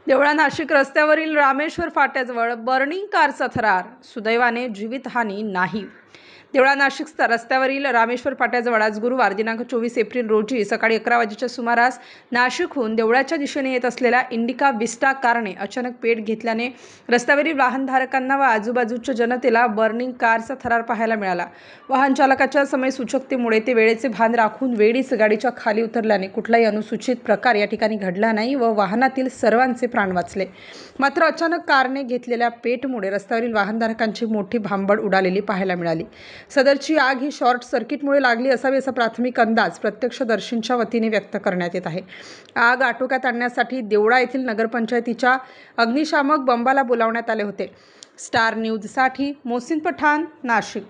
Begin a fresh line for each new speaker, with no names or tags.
देवळा नाशिक रस्त्यावरील रामेश्वर फाट्याजवळ बर्निंग कारचा थरार, सुदैवाने जीवितहानी नाही. देवळा नाशिक रस्त्यावरील रामेश्वर फाट्याजवळ आज गुरुवार दिनांक 24 एप्रिल रोजी सकाळी 11 वाजेच्या सुमारास नाशिकहून देवळाच्या दिशेने येत असलेल्या इंडिका विस्टा कारने अचानक पेट घेतल्याने रस्त्यावरील वाहनधारकांना व आजूबाजूच्या जनतेला बर्निंग कारचा थरार पाहायला मिळाला. वाहन चालकाच्या समय सूचकतेमुळे ते वेळेचे भान राखून वेळीच गाडीच्या खाली उतरल्याने कुठलाही अनुचित प्रकार या ठिकाणी घडला नाही व वाहनातील सर्वांचे प्राण वाचले. मात्र अचानक कारने घेतलेल्या पेटमुळे रस्त्यावरील वाहनधारकांची मोठी भांबड उडालेली पाहायला मिळाली. सदरची आग ही शॉर्ट सर्किटमुळे लागली असावी असा प्राथमिक अंदाज प्रत्यक्षदर्शींच्या वतीने व्यक्त करण्यात येत आहे. आग आटोक्यात आणण्यासाठी देवळा येथील नगरपंचायतीच्या अग्निशामक बंबाला बोलावण्यात आले होते. स्टार न्यूजसाठी मोहसिन पठाण, नाशिक.